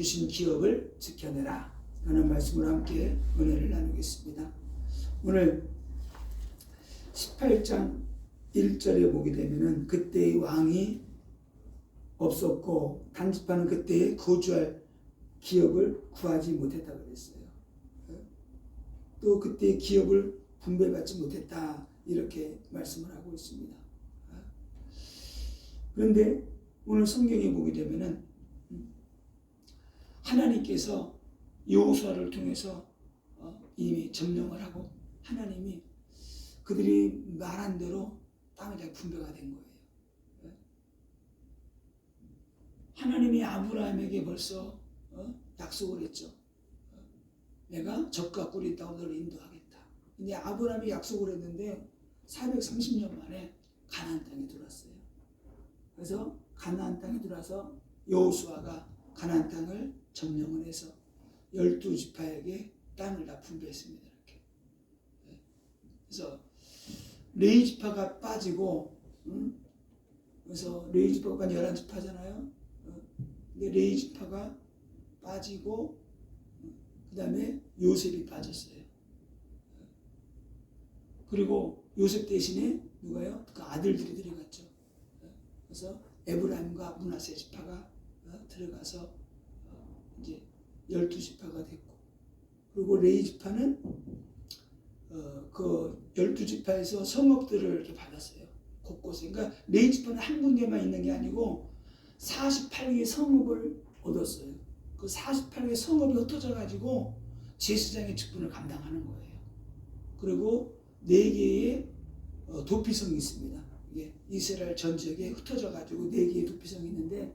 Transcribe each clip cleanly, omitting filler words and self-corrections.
주신 기업을 지켜내라 하는 말씀으로 함께 은혜를 나누겠습니다. 오늘 18장 1절에 보게 되면은 그때의 왕이 없었고 단지파는 그때에 거주할 기업을 구하지 못했다 그랬어요. 또 그때의 기업을 분배받지 못했다 이렇게 말씀을 하고 있습니다. 그런데 오늘 성경에 보게 되면은 하나님께서 여호수아를 통해서 이미 점령을 하고 하나님이 그들이 말한 대로 땅이 다 분배가 된 거예요. 하나님이 아브라함에게 벌써 약속을 했죠. 내가 적과 꿀이 있다고 너를 인도하겠다. 근데 아브라함이 약속을 했는데 430년 만에 가나안 땅에 들어왔어요. 그래서 가나안 땅에 들어와서 여호수아가 가나안 땅을 점령을 해서 12지파에게 땅을 다 분배했습니다. 이렇게. 그래서 레위지파가 빠지고, 그래서 레위지파가 11지파잖아요. 근데 레위지파가 빠지고, 그 다음에 요셉이 빠졌어요. 그리고 요셉 대신에 누가요? 그 아들들이 들어갔죠. 그래서 에브라임과 므낫세 지파가 들어가서 이제 12지파가 됐고, 그리고 레위 지파는 그 12지파에서 성읍들을 이렇게 받았어요. 곳곳에. 그러니까 레위 지파는 한 군데만 있는 게 아니고 48개의 성읍을 얻었어요. 그 48개의 성읍이 흩어져 가지고 제사장의 직분을 감당하는 거예요. 그리고 4개의 도피성이 있습니다. 이게 이스라엘 전 지역에 흩어져 가지고 4개의 도피성이 있는데,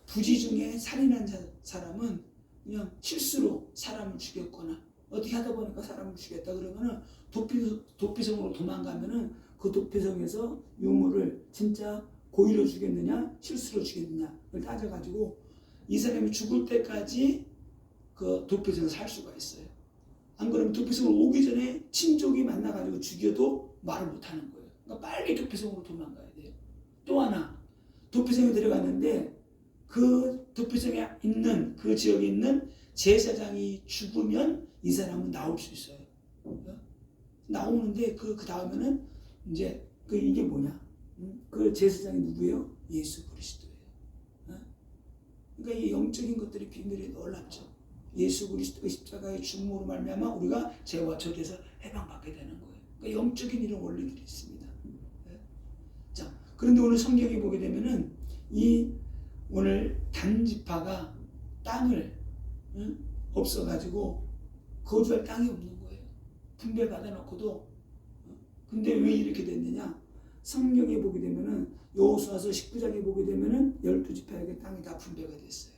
부지 중에 살인한 사람은 그냥 실수로 사람을 죽였거나 어떻게 하다 보니까 사람을 죽였다 그러면은 도피성으로 도망가면은 그 도피성에서 유물을 진짜 고의로 죽였느냐 실수로 죽였느냐를 따져가지고 이 사람이 죽을 때까지 그 도피성에서 살 수가 있어요. 안 그러면 도피성으로 오기 전에 친족이 만나가지고 죽여도 말을 못하는 거예요. 그러니까 빨리 도피성으로 도망가야 돼요. 또 하나, 도피성에 들어갔는데 그 도피성에 있는 그 지역에 있는 제사장이 죽으면 이 사람은 나올 수 있어요. 나오는데 그 다음에는 이제 이게 뭐냐? 그 제사장이 누구예요? 예수 그리스도예요. 그러니까 이 영적인 것들이 비밀이 놀랍죠. 예수 그리스도의 십자가의 죽음으로 말미암아 우리가 죄와 저주에서 해방받게 되는 거예요. 그러니까 영적인 이런 원리들이 있습니다. 자, 그런데 오늘 성경에 보게 되면은 이 오늘 단지파가 땅을 없어가지고 거주할 땅이 없는 거예요. 분배받아 놓고도. 근데 왜 이렇게 됐느냐? 성경에 보게 되면은 여호수아서 19장에 보게 되면은 12지파에게 땅이 다 분배가 됐어요.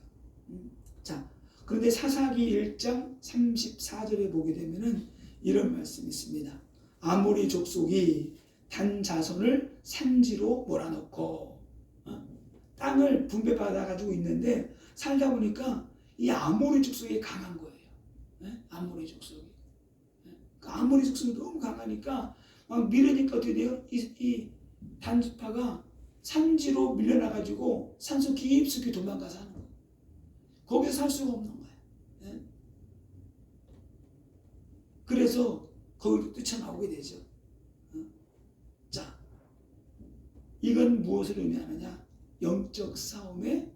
자, 그런데 사사기 1장 34절에 보게 되면은 이런 말씀이 있습니다. 아모리 족속이 단 자손을 산지로 몰아넣고 땅을 분배받아 가지고 있는데 살다 보니까 이 아모리 족속이 강한 거예요. 아모리 족속이. 그 아모리 족속이 너무 강하니까 막 밀으니까 어떻게 돼요? 이 단지파가 산지로 밀려나 가지고 산속 깊숙이 도망가서 하는 거예요. 거기서 살 수가 없는 거예요. 그래서 거기로 뛰쳐나오게 되죠. 자, 이건 무엇을 의미하느냐? 영적 싸움에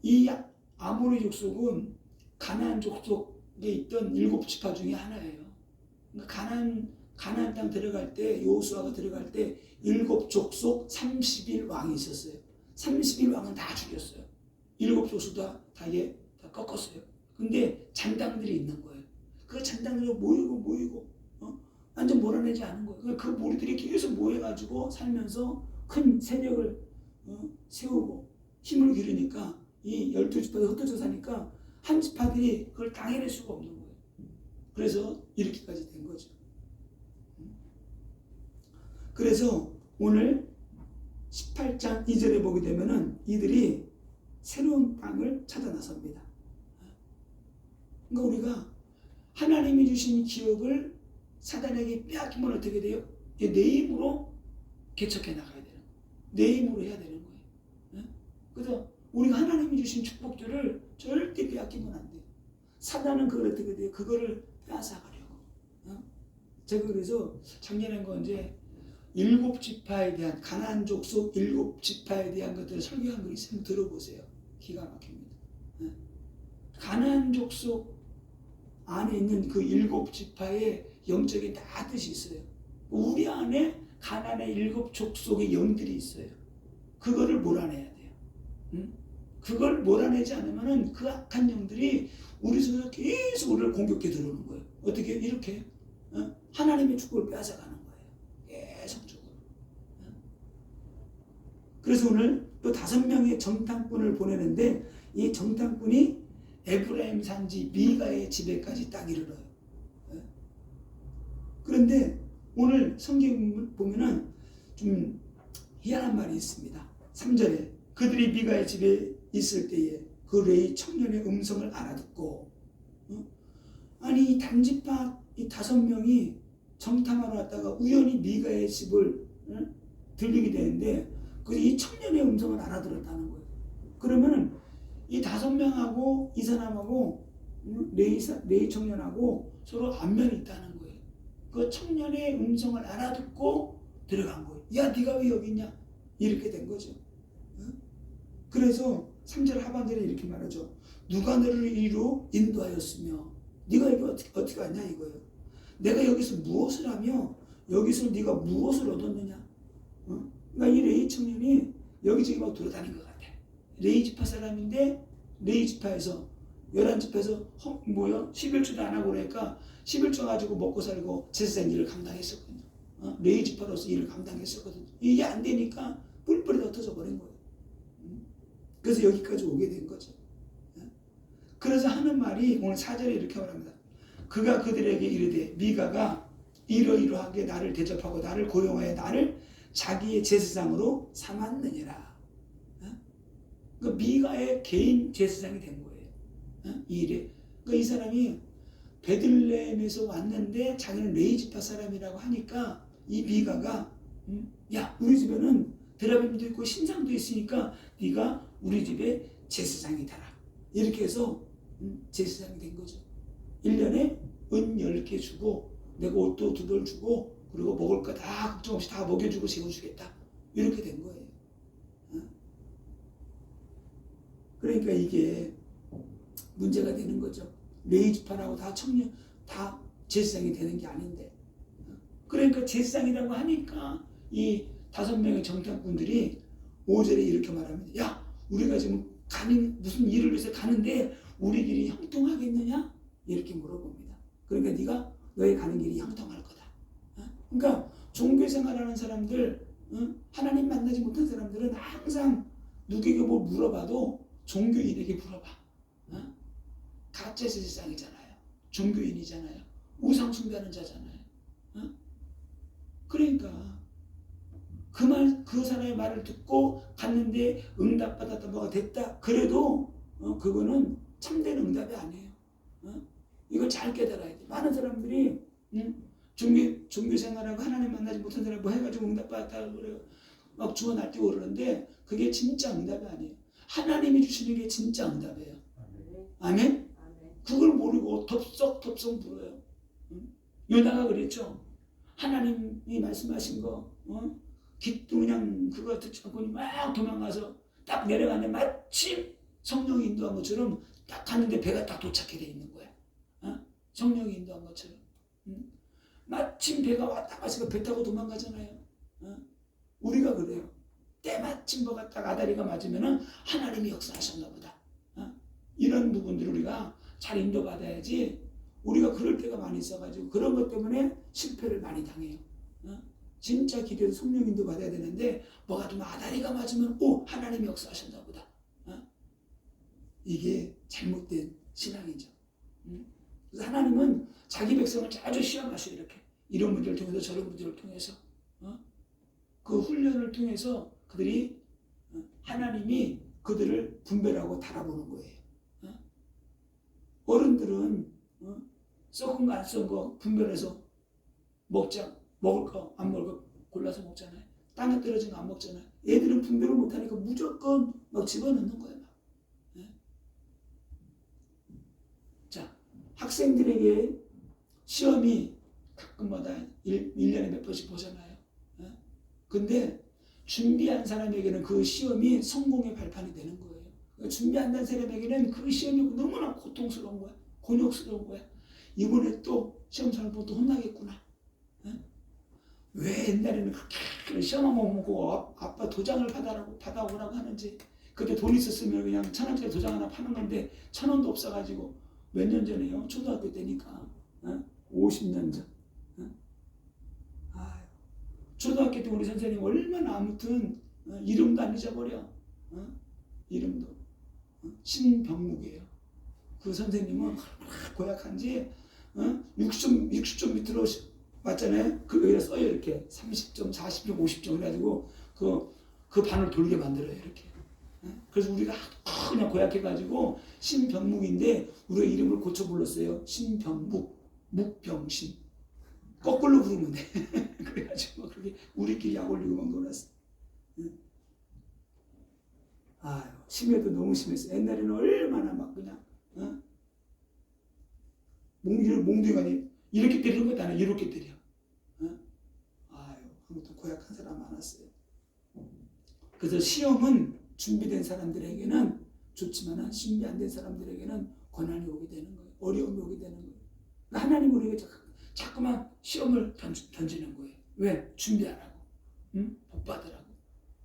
이 아모리 족속은 가나안 족속에 있던 7지파 중에 하나예요. 그러니까 가나안 땅 들어갈 때 여호수아가 들어갈 때 7족속 30일 왕이 있었어요. 30일 왕은 다 죽였어요. 7족속 다 꺾었어요. 근데 잔당들이 있는 거예요. 그 잔당들이 모이고 완전 몰아내지 않은 거예요. 그 무리들이 계속 모여가지고 살면서 큰 세력을 세우고 힘을 기르니까 이 12지파가 흩어져 사니까 한 지파들이 그걸 당해낼 수가 없는 거예요. 그래서 이렇게까지 된 거죠. 그래서 오늘 18장 2절에 보게 되면은 이들이 새로운 땅을 찾아 나섭니다. 그러니까 우리가 하나님이 주신 기업을 사단에게 빼앗기면 어떻게 돼요? 내 힘으로 개척해 나가야 되는 거예요. 내 힘으로 해야 되는 거예요. 그래서 우리가 하나님이 주신 축복들을 절대 빼앗기면 사단은 그걸 어떻게 돼요? 그거를 빼앗아가려고. 제가 그래서 작년에 이제 7지파에 대한 가나안 족속 7지파에 대한 것들을 설교한 거 있으면 들어보세요. 기가 막힙니다. 가나안 족속 안에 있는 그 7지파의 영적인 다 뜻이 있어요. 우리 안에 가나안의 7족속의 영들이 있어요. 그거를 몰아내야 돼요. 그걸 몰아내지 않으면은 그 악한 영들이 우리 속에서 계속 우리를 공격해 들어오는 거예요. 어떻게? 이렇게 하나님의 축복을 빼앗아가는 거예요. 계속적으로. 그래서 오늘 또 5명의 정탐꾼을 보내는데 이 정탐꾼이 에브라임 산지 미가의 집에까지 딱 이르러요. 그런데 오늘 성경 보면은 좀 희한한 말이 있습니다. 3절에 그들이 미가의 집에 있을 때에 그 레위 청년의 음성을 알아듣고 아니 단지파 이 5명이 정탐하러 왔다가 우연히 미가의 집을 들리게 되는데 이 청년의 음성을 알아들었다는 거예요. 그러면은 이 5명하고 이 사람하고 레위 청년하고 서로 안면이 있다는 거예요. 그 청년의 음성을 알아듣고 들어간 거예요. 야, 네가 왜 여기 있냐? 이렇게 된 거죠. 그래서 3절 하반절에 이렇게 말하죠. 누가 너를 이리로 인도하였으며 네가 여기 어떻게 왔냐 이거예요. 내가 여기서 무엇을 하며 여기서 네가 무엇을 얻었느냐. 그러니까 이 레위 청년이 여기저기 막 돌아다닌 것 같아. 레위 지파 사람인데 레위 지파에서 11지파에서 11조도 안 하고 그러니까 11조 가지고 먹고 살고 제사장 일을 감당했었거든요. 레위 지파로서 일을 감당했었거든요. 이게 안 되니까 뿔뿔이 흩어져 버린 거예요. 그래서 여기까지 오게 된 거죠. 그래서 하는 말이 오늘 4절에 이렇게 말합니다. 그가 그들에게 이르되 미가가 이러이러하게 나를 대접하고 나를 고용하여 나를 자기의 제사장으로 삼았느니라. 그 미가의 개인 제사장이 된 거예요. 이 일에. 그러니까 이 사람이 베들레헴에서 왔는데 자기는 레위 지파 사람이라고 하니까 이 미가가 야, 우리 집에는 드라빔도 있고 신상도 있으니까 네가 우리 집에 제사장이 되라. 이렇게 해서 제사장이 된 거죠. 1년에 은 10개 주고 내가 옷도 2벌 주고 그리고 먹을 거 다 걱정 없이 다 먹여주고 재워주겠다. 이렇게 된 거예요. 그러니까 이게 문제가 되는 거죠. 레위 지파라고 다 청년 다 제사장이 되는 게 아닌데. 그러니까 제사장이라고 하니까 이 5명의 정탐꾼들이 5절에 이렇게 말합니다. 야, 우리가 지금 무슨 일을 위해서 가는데 우리 길이 형통하겠느냐? 이렇게 물어봅니다. 그러니까 네가 너의 가는 길이 형통할 거다. 그러니까 종교생활하는 사람들, 하나님 만나지 못한 사람들은 항상 누구에게 뭘 물어봐도 종교인에게 물어봐. 가짜 제사장이잖아요. 종교인이잖아요. 우상 숭배하는 자잖아요. 그러니까 그 사람의 말을 듣고 갔는데 응답받았다 뭐가 됐다. 그래도 그거는 참된 응답이 아니에요. 이걸 잘 깨달아야 돼. 많은 사람들이 종교 생활하고 하나님 만나지 못한 사람 뭐 해가지고 응답받았다 그래요. 막 주워 날뛰고 그러는데 그게 진짜 응답이 아니에요. 하나님이 주시는 게 진짜 응답이에요. 아멘? 그걸 모르고 덥석덥석 물어요. 요나가 그랬죠. 하나님이 말씀하신 거 기도 그냥 그거 듣지 않고 막 도망가서 딱 내려가는데 마침 성령이 인도한 것처럼 딱 가는데 배가 딱 도착해 돼 있는 거야. 성령이 인도한 것처럼. 마침 배가 왔다 가서 배 타고 도망가잖아요. 우리가 그래요. 때마침 뭐가 딱 아다리가 맞으면은 하나님이 역사하셨나 보다. 이런 부분들을 우리가 잘 인도받아야지. 우리가 그럴 때가 많이 있어가지고 그런 것 때문에 실패를 많이 당해요. 진짜 기도해서 성령 인도 받아야 되는데 뭐가 좀 아다리가 맞으면 하나님이 역사하셨나 보다. 이게 잘못된 신앙이죠. 그래서 하나님은 자기 백성을 자주 시험하셔요. 이렇게 이런 문제를 통해서 저런 문제를 통해서 그 훈련을 통해서 그들이 하나님이 그들을 분별하고 달아보는 거예요. 어른들은 썩은 거 안 썩은 거 분별해서 먹을 거 안 먹을 거 골라서 먹잖아요. 땅에 떨어진 거 안 먹잖아요. 애들은 분별을 못하니까 무조건 막 집어넣는 거예요. 자, 학생들에게 시험이 가끔마다 1년에 몇 번씩 보잖아요. 근데 준비한 사람에게는 그 시험이 성공의 발판이 되는 거예요. 준비 안 된 사람에게는 그 시험이 너무나 고통스러운 거야. 곤욕스러운 거야. 이번에 또 시험 잘 보면 또 혼나겠구나. 왜 옛날에는 그렇게 시험 한번 보고 아빠 도장을 받아오라고 하는지. 그때 돈 있었으면 그냥 1,000원짜리 도장 하나 파는 건데 1,000원도 없어가지고 몇 년 전에요. 초등학교 때니까 50년 전. 초등학교 때 우리 선생님 얼마나 아무튼 이름도 안 잊어버려. 이름도 신병묵이에요. 그 선생님은 고약한지 60점 밑으로 맞잖아요. 그거에 써요. 이렇게 30점, 40점, 50점 해가지고 그 반을 돌게 만들어요. 이렇게. 그래서 우리가 그냥 고약해가지고 신병묵인데 우리가 이름을 고쳐 불렀어요. 신병묵, 묵병신. 거꾸로 부르면 돼. 그래가지고 그렇게 우리끼리 약 올리고 막 놀았어. 아유, 심해도 너무 심했어. 옛날에는 얼마나 막 그냥 몽둥이가 이렇게 때리는 것도 아니야. 이렇게 때려. 아유, 아무튼 고약한 사람 많았어요. 그래서 시험은 준비된 사람들에게는 좋지만 준비 안 된 사람들에게는 고난이 오게 되는 거예요. 어려움이 오게 되는 거예요. 하나님 우리에게 자꾸만 시험을 던지는 거예요. 왜? 준비하라고. 복 받으라고.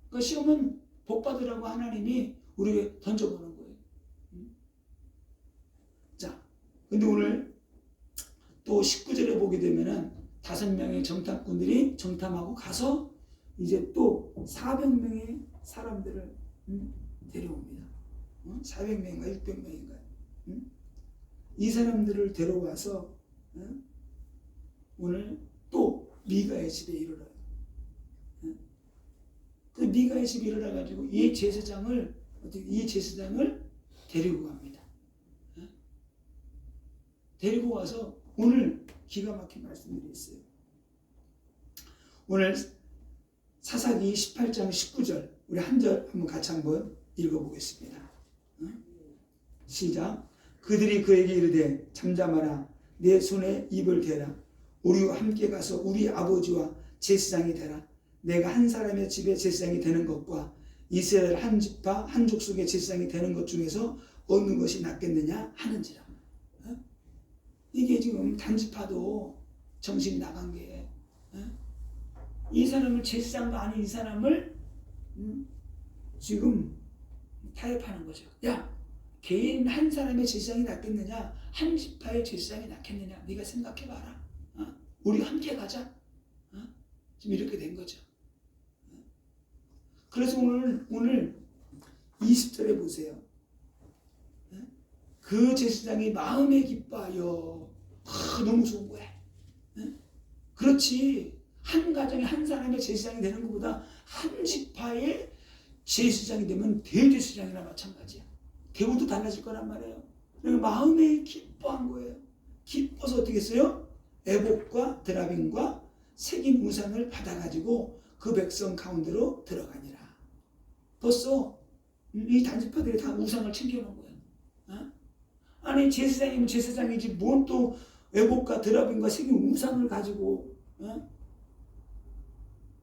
그 시험은 복 받으라고 하나님이 우리에게 던져보는 거예요. 자, 근데 오늘 또 19절에 보게 되면은 5명의 정탐꾼들이 정탐하고 가서 이제 또 400명의 사람들을 데려옵니다. 400명인가 600명인가. 이 사람들을 데려와서 오늘 또 미가의 집에 이르러요. 그 미가의 집에 이르러가지고 이 제사장을 데리고 갑니다. 데리고 와서 오늘 기가 막힌 말씀들이 있어요. 오늘 사사기 18장 19절 우리 한 절 한번 같이 한번 읽어보겠습니다. 시작. 그들이 그에게 이르되 잠잠하라. 내 손에 입을 대라. 우리와 함께 가서 우리 아버지와 제사장이 되라. 내가 한 사람의 집에 제사장이 되는 것과 이스라엘 한 지파 한 족속의 제사장이 되는 것 중에서 어느 것이 낫겠느냐 하는지라. 이게 지금 단지파도 정신이 나간 게 이 사람을 제사장도 아닌 이 사람을 지금 타협하는 거죠. 야, 개인 한 사람의 제사장이 낫겠느냐, 한 지파의 제사장이 낫겠느냐, 네가 생각해봐라. 우리 함께 가자. 지금 이렇게 된 거죠. 그래서 오늘 20절에 보세요. 그 제사장이 마음에 기뻐하여 너무 좋은 거야. 그렇지. 한 가정에 한 사람의 제사장이 되는 것보다 한 지파의 제사장이 되면 대제사장이나 마찬가지야. 대우도 달라질 거란 말이에요. 그러니까 마음에 기뻐한 거예요. 기뻐서 어떻게 했어요? 에봇과 드라빔과 새긴 우상을 받아가지고 그 백성 가운데로 들어가니라. 벌써 이 단지파들이 다 우상을 챙겨놓은 거예요. 아니 제사장이면 제사장이지 뭔 또 에봇과 드라빔과 새긴 우상을 가지고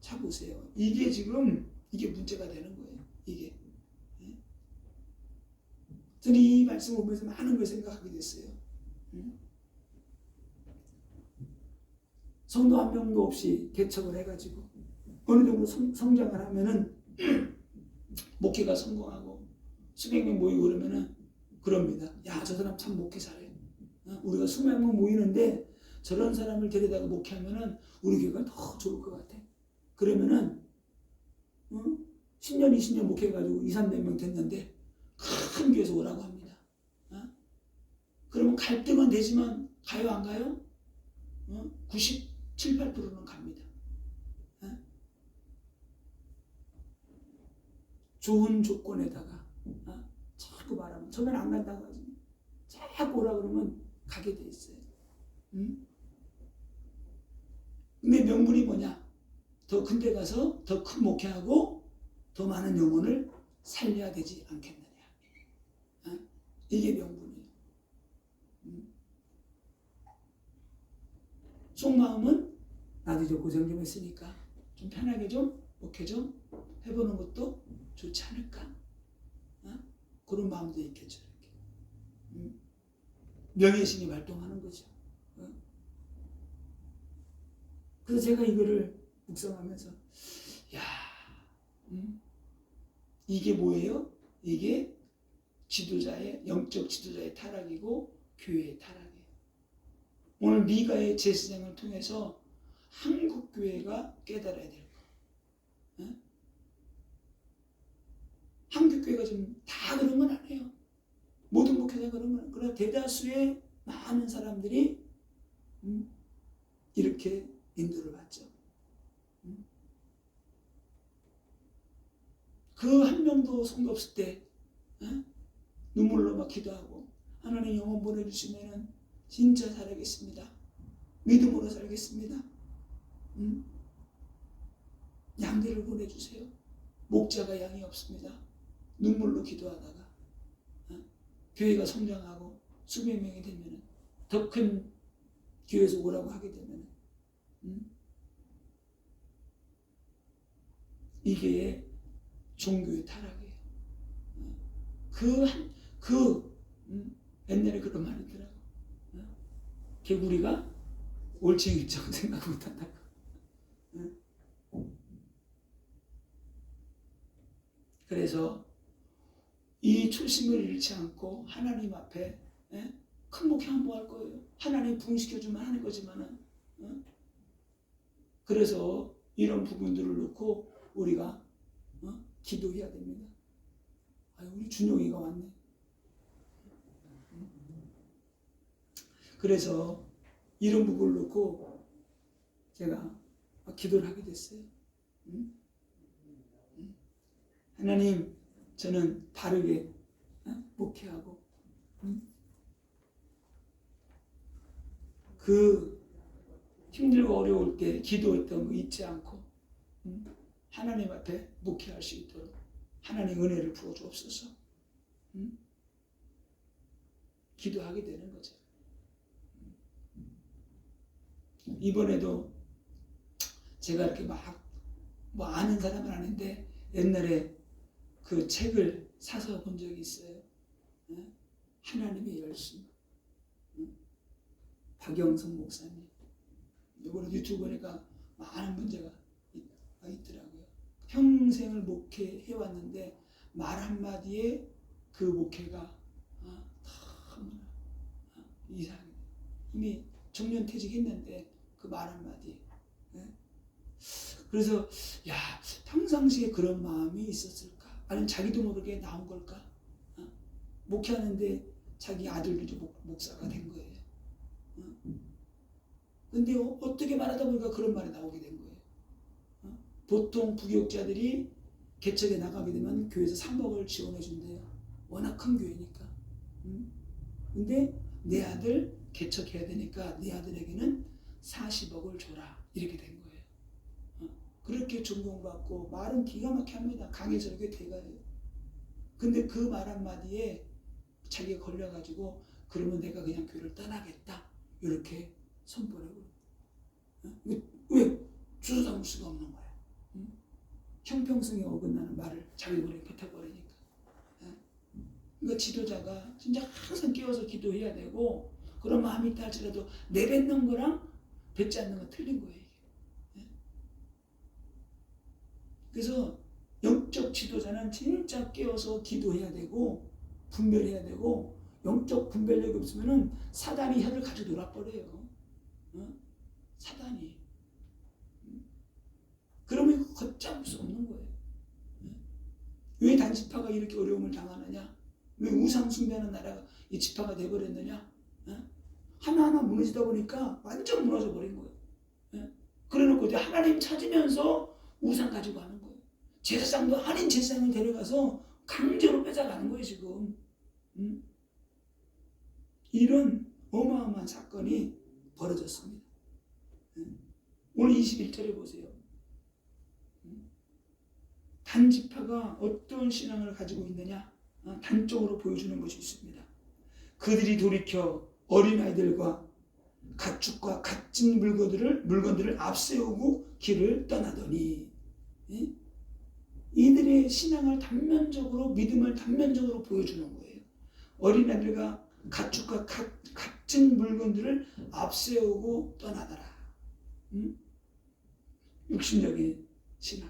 자 보세요. 이게 지금 이게 문제가 되는 거예요. 이게. 저는 이 말씀을 보면서 많은 걸 생각하게 됐어요. 성도 한 명도 없이 개척을 해가지고 어느 정도 성장을 하면은 목회가 성공하고 수백 명 모이고 그러면은 그럽니다. 야, 저 사람 참 목회 잘해. 우리가 수백 명 모이는데 저런 사람을 데려다가 목회하면은 우리 교회가 더 좋을 것 같아. 그러면은 10년, 20년 목회해가지고 2, 300명 됐는데 큰 교회에서 오라고 합니다. 그러면 갈등은 되지만 가요 안 가요? 97, 8%는 갑니다. 좋은 조건에다가 자꾸 말하면 저는 안 간다고 하지. 자꾸 오라 그러면 가게 돼 있어요. 근데 명분이 뭐냐? 더 큰 데 가서 더 큰 목회하고 더 많은 영혼을 살려야 되지 않겠느냐. 이게 명분이에요. 속마음은 나도 이제 고생 좀 했으니까 좀 편하게 좀 목회 좀 해보는 것도 좋지 않을까? 그런 마음도 있겠죠. 이렇게. 명예심이 발동하는 거죠. 그래서 제가 이거를 묵상하면서 야, 이게 뭐예요? 이게 지도자의 영적 지도자의 타락이고 교회의 타락이에요. 오늘 미가의 제사장을 통해서 한국 교회가 깨달아야 될 거. 한국 교회가 좀 다 그런 건 아니에요. 모든 목회자 그런 건. 그러나 대다수의 많은 사람들이 이렇게 인도를 받죠. 그 한 명도 성도 없을 때 눈물로 막 기도하고 하나님 영혼 보내주시면 진짜 살아겠습니다. 믿음으로 살겠습니다. 양들을 보내주세요. 목자가 양이 없습니다. 눈물로 기도하다가 교회가 성장하고 수백 명이 되면 더 큰 교회에서 오라고 하게 되면 이게 종교의 타락이에요. 옛날에 그런 말이 있더라고. 개구리가 올챙이 입장을 생각 못한다고. 그래서 이 초심을 잃지 않고 하나님 앞에 큰 목회 한번 할 거예요. 하나님 부흥시켜주면 하는 거지만은 그래서 이런 부분들을 놓고 우리가 기도해야 됩니다. 우리 준용이가 왔네. 그래서 이런 부분을 놓고 제가 기도를 하게 됐어요. 하나님, 저는 바르게 목회하고 그 힘들고 어려울 때 기도했던 거 잊지 않고 하나님 앞에 목회할 수 있도록 하나님 은혜를 부어주옵소서. 기도하게 되는 거죠. 이번에도 제가 이렇게 뭐 아는 사람은 아닌데 옛날에 그 책을 사서 본 적이 있어요. 하나님의 열심. 박영성 목사님. 이번에 유튜브 보니까 많은 문제가 있더라고요. 평생을 목회해왔는데 말 한마디에 그 목회가 너무나 이상해. 이미 정년퇴직했는데 그 말 한마디. 그래서 평상시에 그런 마음이 있었을까? 아니면 자기도 모르게 나온 걸까? 목회하는데 자기 아들도 목사가 된 거예요. 근데 어떻게 말하다 보니까 그런 말이 나오게 된 거예요. 보통 부교육자들이 개척에 나가게 되면 교회에서 3억을 지원해 준대요. 워낙 큰 교회니까. 근데 내 아들 개척해야 되니까 내 아들에게는 40억을 줘라. 이렇게 된 거예요. 그렇게 존경받고 말은 기가 막히게 합니다. 강해절개 대가예요. 근데 그 말 한마디에 자기가 걸려가지고 그러면 내가 그냥 교회를 떠나겠다. 이렇게 선포하고. 왜? 주소 담을 수가 없는 거야. 형평성에 어긋나는 말을 자기 머리에 뱉어버리니까. 그러니까 지도자가 진짜 항상 깨워서 기도해야 되고 그런 마음이 있다 할지라도 내뱉는 거랑 뱉지 않는 건 틀린 거예요. 그래서 영적 지도자는 진짜 깨워서 기도해야 되고 분별해야 되고 영적 분별력이 없으면 사단이 혀를 가지고 놀아버려요. 사단이. 그러면 걷잡을 수 없는 거예요. 왜 단지파가 이렇게 어려움을 당하느냐? 왜 우상 숭배하는 나라가 이 지파가 돼버렸느냐? 하나하나 무너지다 보니까 완전 무너져 버린 거예요. 그래놓고 이제 하나님 찾으면서 우상 가지고 하는 거예요. 제사장도 한인 제사장을 데려가서 강제로 뺏어가는 거예요 지금. 이런 어마어마한 사건이 벌어졌습니다. 오늘 21절에 보세요. 단지파가 어떤 신앙을 가지고 있느냐? 단적으로 보여주는 것이 있습니다. 그들이 돌이켜 어린아이들과 가축과 값진 물건들을 앞세우고 길을 떠나더니, 예? 이들의 신앙을 단면적으로, 믿음을 단면적으로 보여주는 거예요. 어린아이들과 가축과 값진 물건들을 앞세우고 떠나더라. 육신적인 신앙.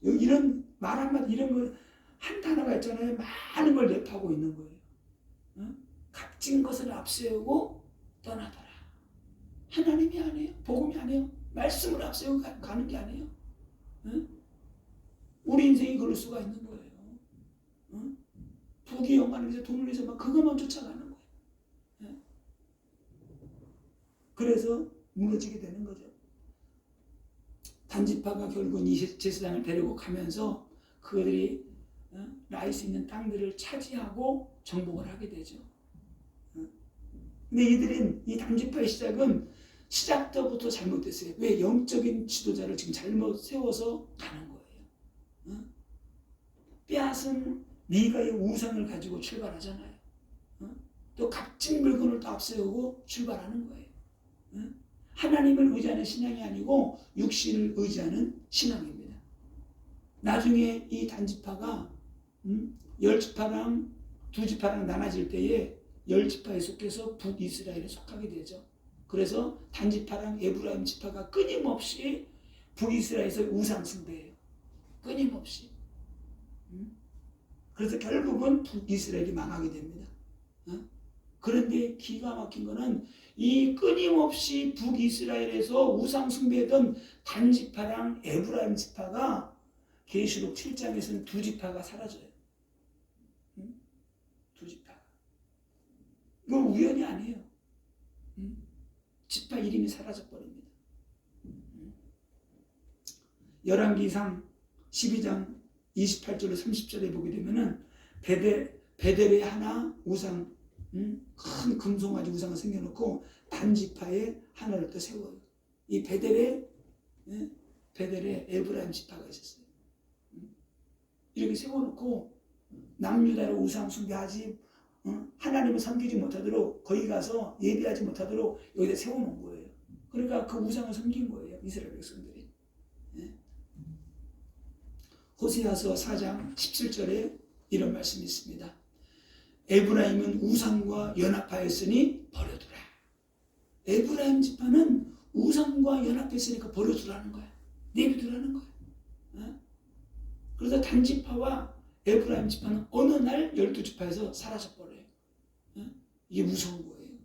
이런 말 한마디, 이런 거 한 단어가 있잖아요. 많은 걸 내포하고 있는 거예요. 값진 것을 앞세우고 떠나더라. 하나님이 아니에요. 복음이 아니에요. 말씀을 앞세우고 가는 게 아니에요. 우리 인생이 그럴 수가 있는 거예요. 부귀 영화를 위해서, 돈을 위해서 막 그것만 쫓아가는 거예요. 그래서 무너지게 되는 거죠. 단지파가 결국은 이 제사장을 데리고 가면서 그들이 라이스 있는 땅들을 차지하고 정복을 하게 되죠. 근데 이들은, 이 단지파의 시작 때부터 잘못됐어요. 왜? 영적인 지도자를 지금 잘못 세워서 가는 거예요. 빼앗은 미가의 우상을 가지고 출발하잖아요. 또 값진 물건을 또 앞세우고 출발하는 거예요. 하나님을 의지하는 신앙이 아니고 육신을 의지하는 신앙입니다. 나중에 이 단지파가 10지파랑 2지파랑 나눠질 때에 10지파에 속해서 북이스라엘에 속하게 되죠. 그래서 단지파랑 에브라임 지파가 끊임없이 북이스라엘에서 우상 숭배해요. 끊임없이. 그래서 결국은 북이스라엘이 망하게 됩니다. 그런데 기가 막힌 거는 이 끊임없이 북이스라엘에서 우상 숭배했던 단지파랑 에브라임 지파가 계시록 7장에서는 2지파가 사라져요. 2지파. 이거 우연이 아니에요. 지파 이름이 사라져버립니다. 열왕기상 12장 28절로 30절에 보게 되면은 베델에 하나 우상, 큰 금송아지 우상을 생겨놓고 단지파에 하나를 또 세워요. 이 베델에 에브라임 지파가 있었어요. 이렇게 세워놓고 남유다로 우상 숭배하지, 하나님을 섬기지 못하도록, 거기 가서 예배하지 못하도록 여기다 세워놓은 거예요. 그러니까 그 우상을 섬긴 거예요, 이스라엘 백성들이. 호세아서 4장 17절에 이런 말씀이 있습니다. 에브라임은 우상과 연합하였으니 버려두라. 에브라임 지파는 우상과 연합했으니까 버려두라는 거야. 내비두라는 거야. 그래서 단지파와 에브라임 지파는 어느 날 12지파에서 사라져버려요. 이게 무서운 거예요.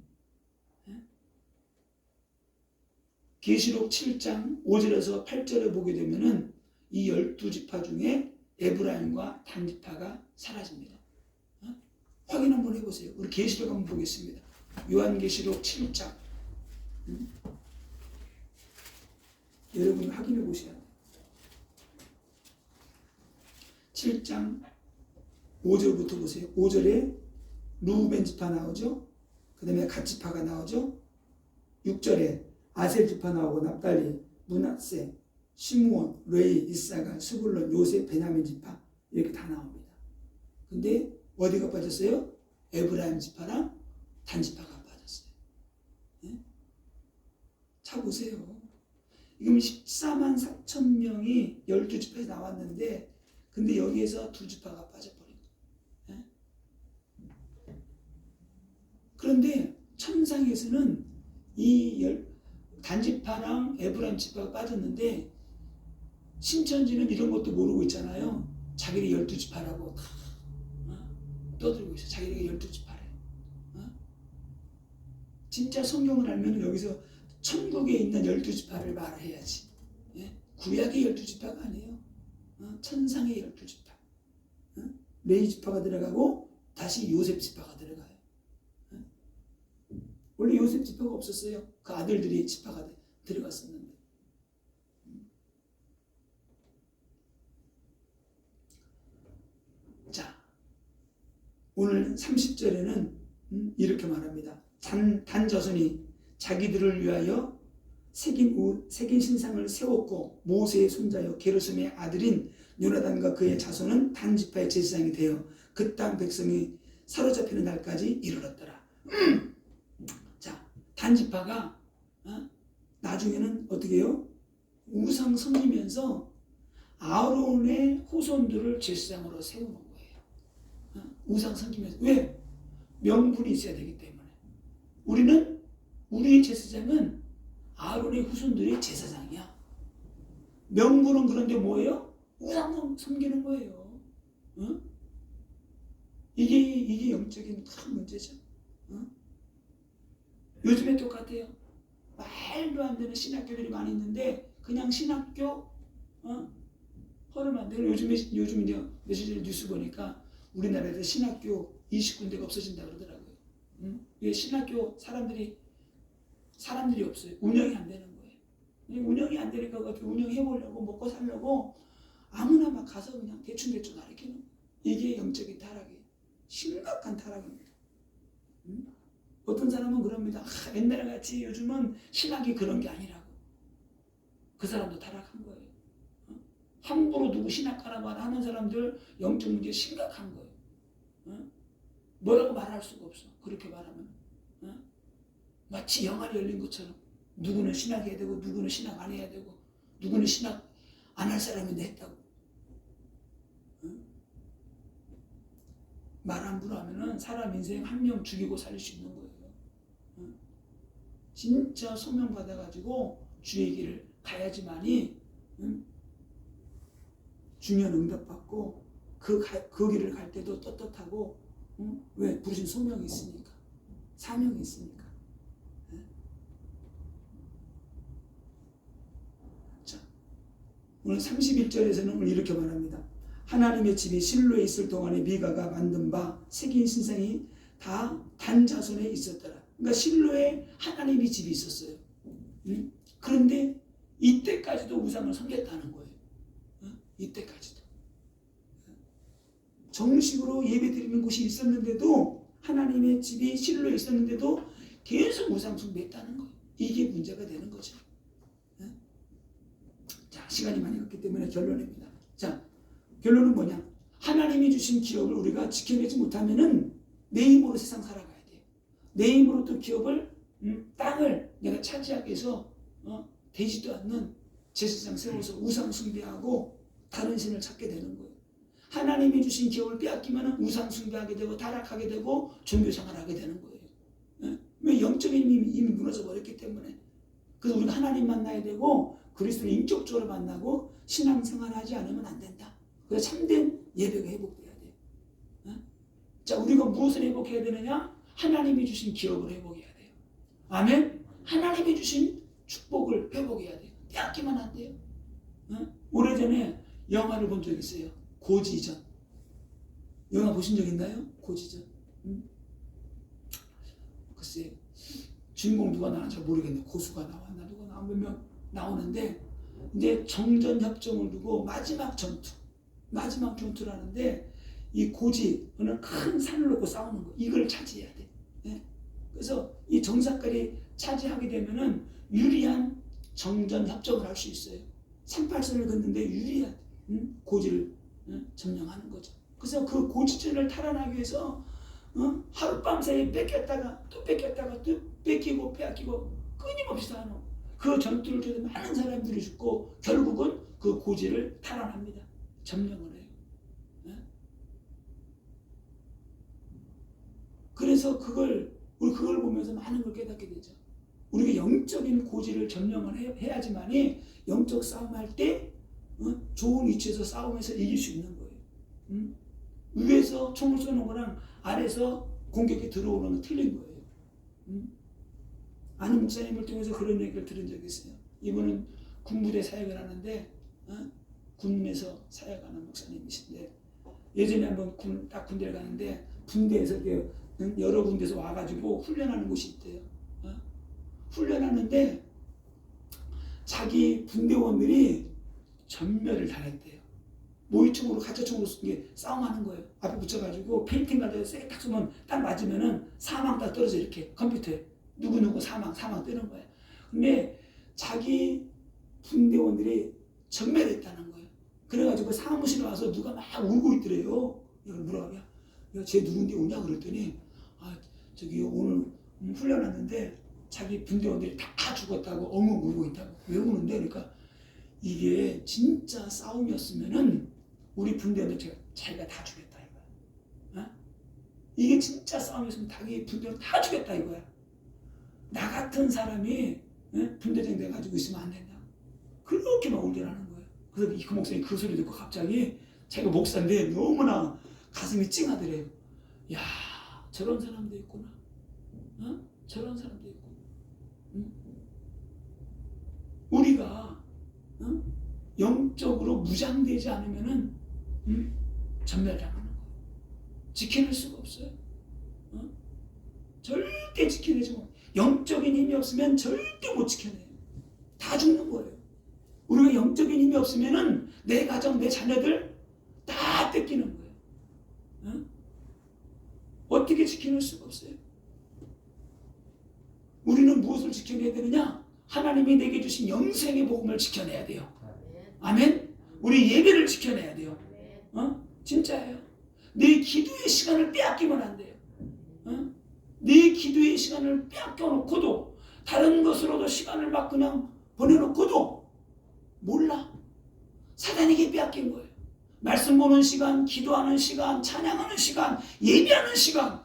계시록 7장 5절에서 8절에 보게 되면은 이 12지파 중에 에브라임과 단지파가 사라집니다. 확인 한번 해보세요. 우리 계시록 한번 보겠습니다. 요한계시록 7장. 여러분이 확인해 보셔야 돼요. 7장 5절부터 보세요. 5절에 루벤 지파 나오죠. 그 다음에 갓 지파가 나오죠. 6절에 아셀 지파 나오고 납달리, 므낫세, 시므온, 레위, 이사갈, 스불론, 요셉, 베냐민 지파 이렇게 다 나옵니다. 근데 어디가 빠졌어요? 에브라임 지파랑 단지파가 빠졌어요. 자 보세요. 지금 14만 4천 명이 12지파에서 나왔는데 근데 여기에서 2지파가 빠져버린 거예요. 그런데 천상에서는 이 단지파랑 에브라임 지파가 빠졌는데 신천지는 이런 것도 모르고 있잖아요. 자기들이 12지파라고 다 떠들고 있어요. 자기들이 12지파래. 진짜 성경을 알면 여기서 천국에 있는 12지파를 말해야지. 구약의 12지파가 아니에요. 천상의 12지파. 레위 지파가 들어가고 다시 요셉 지파가 들어가요. 원래 요셉 지파가 없었어요. 그 아들들이 지파가 들어갔었는데. 자, 오늘 30절에는 이렇게 말합니다. 단 자손이 자기들을 위하여 새긴 신상을 세웠고 모세의 손자여 게르솜의 아들인 요나단과 그의 자손은 단지파의 제사장이 되어 그 땅 백성이 사로잡히는 날까지 이르렀더라. 자, 단지파가 나중에는 어떻게 해요? 우상 섬기면서 아론의 후손들을 제사장으로 세우는 거예요. 우상 섬기면서. 왜? 명분이 있어야 되기 때문에. 우리의 제사장은 아론의 후손들의 제사장이야. 명분은 그런데 뭐예요? 우상 섬기는 거예요. 이게 영적인 큰 문제죠. 요즘에 똑같아요. 말도 안 되는 신학교들이 많이 있는데 그냥 신학교 허름 안 되는 요즘 이제 며칠 전에 뉴스 보니까 우리나라에서 신학교 20군데가 없어진다 그러더라고요. 왜 신학교 사람들이 없어요. 운영이 안 되는 거예요. 운영이 안 되니까 어떻게 운영해 보려고 먹고 살려고 아무나 막 가서 그냥 대충 가르치는 거예요. 이게 영적인 타락이에요. 심각한 타락입니다. 어떤 사람은 그럽니다. 옛날에 같이 요즘은 신학이 그런 게 아니라고. 그 사람도 타락한 거예요. 함부로 누구 신학가라고 하는 사람들 영적 문제 심각한 거예요. 뭐라고 말할 수가 없어. 그렇게 말하면. 마치 영화를 열린 것처럼 누구는 신학해야 되고 누구는 신학 안 해야 되고 누구는 신학 안 할 사람인데 했다고. 말 함부로 하면은 사람 인생 한 명 죽이고 살릴 수 있는 거예요. 진짜 소명 받아가지고 주의 길을 가야지만이 중요한 응답받고 그 길을 갈 때도 떳떳하고 왜? 부르신 소명이 있으니까 사명이 있으니까. 자, 오늘 31절에서는 오늘 이렇게 말합니다. 하나님의 집이 실로에 있을 동안에 미가가 만든 바 새긴 신상이 다 단 자손에 있었더라. 그러니까 실로에 하나님의 집이 있었어요. 그런데 이때까지도 우상을 섬겼다는 거예요. 이때까지도. 정식으로 예배드리는 곳이 있었는데도 하나님의 집이 실로에 있었는데도 계속 우상 숭배했다는 거예요. 이게 문제가 되는 거죠. 자, 시간이 많이 갔기 때문에 결론입니다. 자, 결론은 뭐냐? 하나님이 주신 기업을 우리가 지켜내지 못하면은 내 힘으로 세상 살아가야 돼요. 내 힘으로 또 기업을 땅을 내가 차지하기 위해서 되지도 않는 제사장 세워서 우상 숭배하고 다른 신을 찾게 되는 거예요. 하나님이 주신 기업을 빼앗기면 우상 숭배하게 되고 타락하게 되고 종교생활을 하게 되는 거예요. 왜? 영적인 힘이 이미 무너져 버렸기 때문에. 그래서 우리가 하나님 만나야 되고 그리스도를 인격적으로 만나고 신앙생활을 하지 않으면 안 된다. 그래서 참된 예배가 회복돼야 돼요. 자, 우리가 무엇을 회복해야 되느냐? 하나님이 주신 기업을 회복해야 돼요. 아멘? 하나님이 주신 축복을 회복해야 돼요. 빼앗기면 안 돼요. 오래전에 영화를 본 적이 있어요. 고지전. 영화 보신 적 있나요? 고지전. 글쎄, 주인공 누가 나왔는지 모르겠네. 고수가 나왔나 누가 나왔나 몇 명 나오는데 이제 정전협정을 두고 마지막 전투를 하는데 이 고지 어느 큰 산을 놓고 싸우는 거 이걸 차지해야 돼. 그래서 이 정사까지 차지하게 되면은 유리한 정전협정을 할 수 있어요. 38선을 걷는데 유리한 고지를 점령하는 거죠. 그래서 그 고지전을 탈환하기 위해서 하룻밤 사이에 뺏겼다가 또 뺏기고 빼앗기고 끊임없이 하는 그 전투를 통해서 많은 사람들이 죽고 결국은 그 고지를 탈환합니다. 점령을 해요. 그래서 우리 그걸 보면서 많은 걸 깨닫게 되죠. 우리가 영적인 고지를 점령을 해야지만이 영적 싸움할 때 좋은 위치에서 싸우면서 이길 수 있는 거예요. 위에서 총을 쏘는 거랑 아래에서 공격이 들어오는 건 틀린 거예요. 아는 목사님을 통해서 그런 얘기를 들은 적이 있어요. 이분은 군부대 사역을 하는데 군에서 사역하는 목사님이신데 예전에 한번 군대를 가는데 군대에서 여러 군데서 와가지고 훈련하는 곳이 있대요. 훈련하는데 자기 군대원들이 전멸을 당했대요. 모의총으로 가짜총으로 싸움하는 거예요. 앞에 붙여가지고 페인팅 가지고 세게 딱 쏘면 딱 맞으면은 사망 딱 떨어져 이렇게 컴퓨터에 누구누구 사망 뜨는 거예요. 근데 자기 군대원들이 전멸했다는 거예요. 그래가지고 사무실에 와서 누가 막 울고 있더래요. 이걸 물어봐요. 쟤 누군데 우냐 그랬더니 저기 오늘 훈련하는데 자기 분대원들이 다 죽었다고 엉엉 울고 있다고. 왜 우는데? 그러니까 이게 진짜 싸움이었으면은 우리 분대원들 자기가 다 죽였다 이거야. 어? 이게 진짜 싸움이었으면 자기 분대원 다 죽였다 이거야. 나 같은 사람이 분대장 돼가지고 있으면 안 된다. 그렇게 막 울더라는 거예요. 그래서 그 목사님이 그 소리 듣고 갑자기 자기가 목사인데 너무나 가슴이 찡하더래요. 야, 저런 사람도 있구나. 어? 저런 사람도 있구나. 응? 우리가 영적으로 무장되지 않으면은 전멸당하는 거예요. 지켜낼 수가 없어요. 절대 지켜내지 못. 영적인 힘이 없으면 절대 못 지켜내요. 다 죽는 거예요. 우리가 영적인 힘이 없으면은 내 가정, 내 자녀들 다 뺏기는 거예요. 어떻게 지켜낼 수가 없어요. 우리는 무엇을 지켜내야 되느냐? 하나님이 내게 주신 영생의 복음을 지켜내야 돼요. 아멘? 우리 예배를 지켜내야 돼요. 진짜예요. 내 기도의 시간을 빼앗기면 안 돼요. 내 기도의 시간을 빼앗겨놓고도 다른 것으로도 시간을 막 그냥 보내놓고도 몰라. 사단에게 빼앗긴 거예요. 말씀 보는 시간, 기도하는 시간, 찬양하는 시간, 예배하는 시간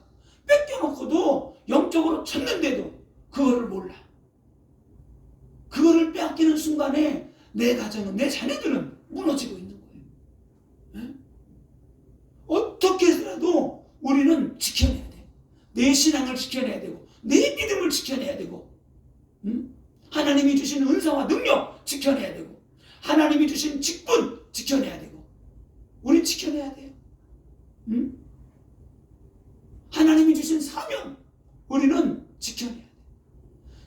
뺏겨놓고도 영적으로 쳤는데도 그거를 몰라. 그거를 빼앗기는 순간에 내 가정은, 내 자녀들은 무너지고 있는 거예요. 네? 어떻게 해서라도 우리는 지켜내야 돼. 내 신앙을 지켜내야 되고 내 믿음을 지켜내야 되고 하나님이 주신 은사와 능력 지켜내야 되고 하나님이 주신 직분 지켜내야 되고 우리 지켜내야 돼요. 하나님이 주신 사명 우리는 지켜내야 돼.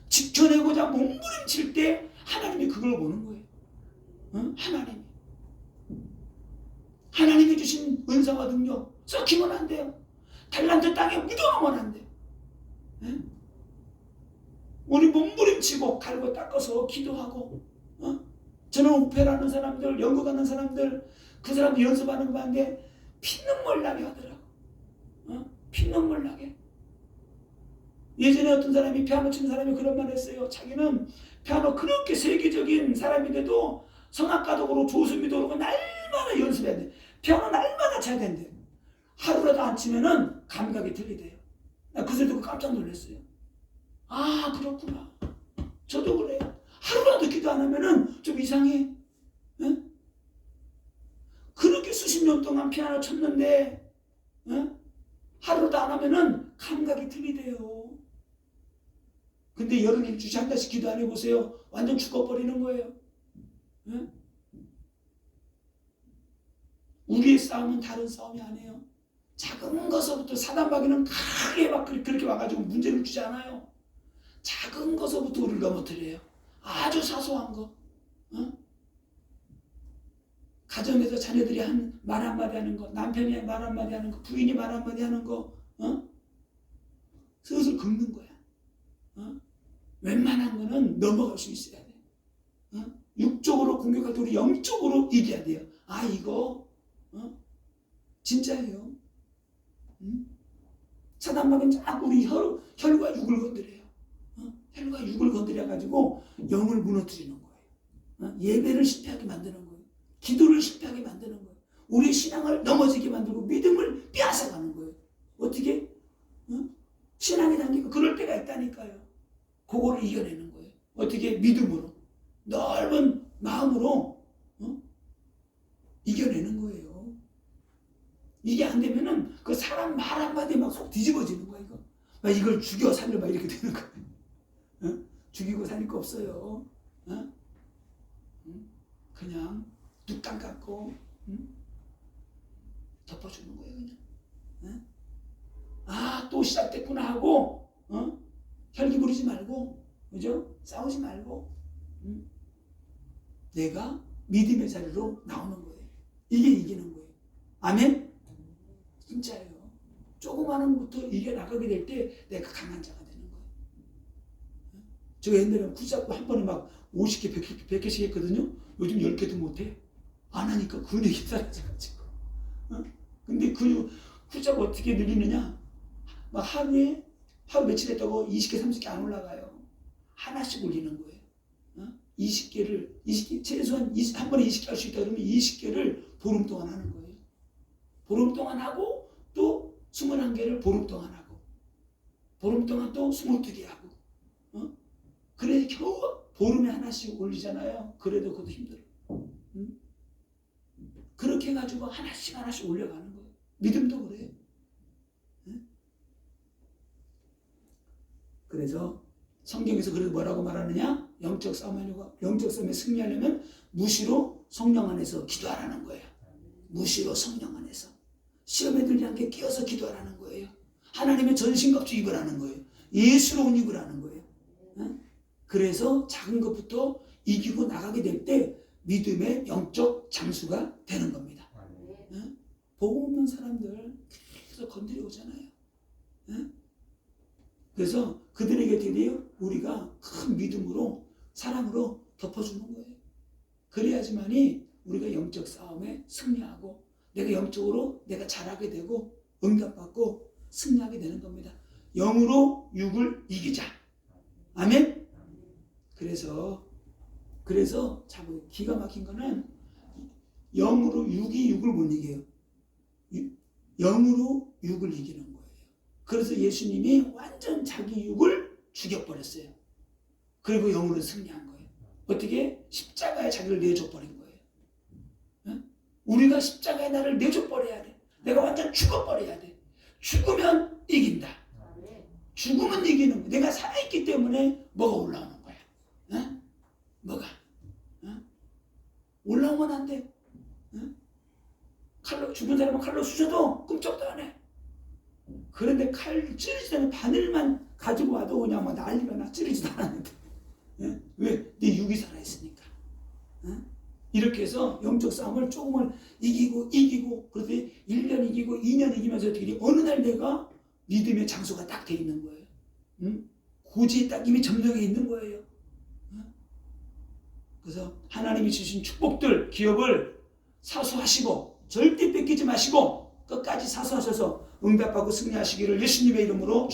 지켜내고자 몸부림칠 때 하나님이 그걸 보는 거예요. 하나님이 주신 은사와 능력 썩히면 안 돼요. 달란트 땅에 묻어놓으면 안 돼요. 우리 몸부림치고 갈고 닦아서 기도하고 저는 오페라하는 사람들, 연극하는 사람들 그 사람들 연습하는 거 봤는데 피눈물 나게 하더라고. 피눈물 나게. 예전에 어떤 사람이 피아노 치는 사람이 그런 말 했어요. 자기는 피아노 그렇게 세계적인 사람인데도 성악가도 그렇고 조수미도 그렇고 날마다 연습해야 돼. 피아노 날마다 쳐야 된대. 하루라도 안 치면은 감각이 틀리대요. 나 그 소리 듣고 깜짝 놀랐어요. 아, 그렇구나. 저도 그래요. 하루라도 기도 안 하면은 좀 이상해. 응? 그렇게 수십 년 동안 피아노 쳤는데 하루라도 안 하면은 감각이 틀리대요. 근데 여름 일주일에 한 달씩 기도 안 해보세요. 완전 죽어버리는 거예요. 우리의 싸움은 다른 싸움이 아니에요. 작은 것서부터 사단마귀는 크게 막 그렇게 와가지고 문제를 주지 않아요. 작은 것서부터 우리를 넘어뜨려요. 아주 사소한 거. 가정에서 자녀들이 말 한마디 하는 거, 남편이 말 한마디 하는 거, 부인이 말 한마디 하는 거, 슬슬 긁는 거야. 웬만한 거는 넘어갈 수 있어야 돼. 육적으로 공격할 때 우리 영적으로 이겨야 돼요. 아, 이거 진짜예요. 사단마귀는 자꾸 우리 혈과 육을 건드려요. 혈과 육을 건드려가지고 영을 무너뜨리는 거예요. 예배를 실패하게 만드는 거예요. 기도를 실패하게 만드는 거예요. 우리 신앙을 넘어지게 만들고 믿음을 빼앗아가는 거예요. 어떻게? 신앙이 담기고 그럴 때가 있다니까요. 그거를 이겨내는 거예요. 어떻게? 믿음으로. 넓은 마음으로 이겨내는 거예요. 이게 안 되면은 그 사람 말 한마디에 막 속 뒤집어지는 거야, 이거. 막 이걸 죽여 살려 막 이렇게 되는 거예요. 죽이고 살릴 거 없어요. 그냥 뚝딱 갖고 덮어주는 거예요, 그냥. 아, 또 시작됐구나 하고 혈기 부리지 말고, 그죠? 싸우지 말고 내가 믿음의 자리로 나오는 거예요. 이게 이기는 거예요. 아멘? 진짜예요. 조그마한 것부터 이겨나가게 될 때 내가 강한 자가 되는 거예요. 저 옛날에 붙잡고 한 번에 막 50개, 100개씩 했거든요. 요즘 10개도 못해. 안 하니까 근육이 사라져가지고. 근데 근육 붙잡고 어떻게 늘리느냐? 막 하루에 하루 며칠 했다고 20개, 30개 안 올라가요. 하나씩 올리는 거예요. 20개, 최소한 한 번에 20개 할 수 있다 그러면 20개를 보름 동안 하는 거예요. 보름 동안 하고 또 21개를 보름 동안 하고 보름 동안 또 22개 하고 그래 겨우 보름에 하나씩 올리잖아요. 그래도 그것도 힘들어. 그렇게 해가지고 하나씩 올려가는 거예요. 믿음도 그래요. 그래서 성경에서 그래서 뭐라고 말하느냐? 영적 싸움에 승리하려면 무시로 성령 안에서 기도하라는 거예요. 무시로 성령 안에서 시험에 들지 않게 끼어서 기도하라는 거예요. 하나님의 전신갑주 입으라는 거예요. 예수로 옷 입으라는 거예요. 그래서 작은 것부터 이기고 나가게 될 때 믿음의 영적 장수가 되는 겁니다. 복음 없는 사람들 계속 건드려 오잖아요. 그래서 그들에게 어떻게 돼요? 우리가 큰 믿음으로 사랑으로 덮어주는 거예요. 그래야지만이 우리가 영적 싸움에 승리하고 내가 영적으로 내가 잘하게 되고 응답받고 승리하게 되는 겁니다. 영으로 육을 이기자. 아멘? 그래서 참 기가 막힌 거는 영으로 육이 육을 못 이겨요. 영으로 육을 이기는 거예요. 그래서 예수님이 완전 자기 육을 죽여버렸어요. 그리고 영으로 승리한 거예요. 어떻게? 십자가에 자기를 내줘버린 거예요. 우리가 십자가에 나를 내줘버려야 돼. 내가 완전 죽어버려야 돼. 죽으면 이긴다. 죽으면 이기는 거야. 내가 살아있기 때문에 뭐가 올라오는 거야. 뭐가? 올라오면 안 돼. 칼로 죽은 사람은 칼로 쑤셔도 끔찍도 안 해. 그런데 칼 찌르지도 않은 바늘만 가지고 와도 그냥 막 난리가 나. 찌르지도 않았는데. 왜? 내 육이 살아있으니까. 이렇게 해서 영적 싸움을 조금을 이기고 그런데 1년 이기고 2년 이기면서 어떻게 어느 날 내가 믿음의 장소가 딱 돼 있는 거예요. 고지에 딱 이미 점령해 있는 거예요. 그래서 하나님이 주신 축복들, 기업을 사수하시고 절대 뺏기지 마시고 끝까지 사수하셔서 응답하고 승리하시기를 예수님의 이름으로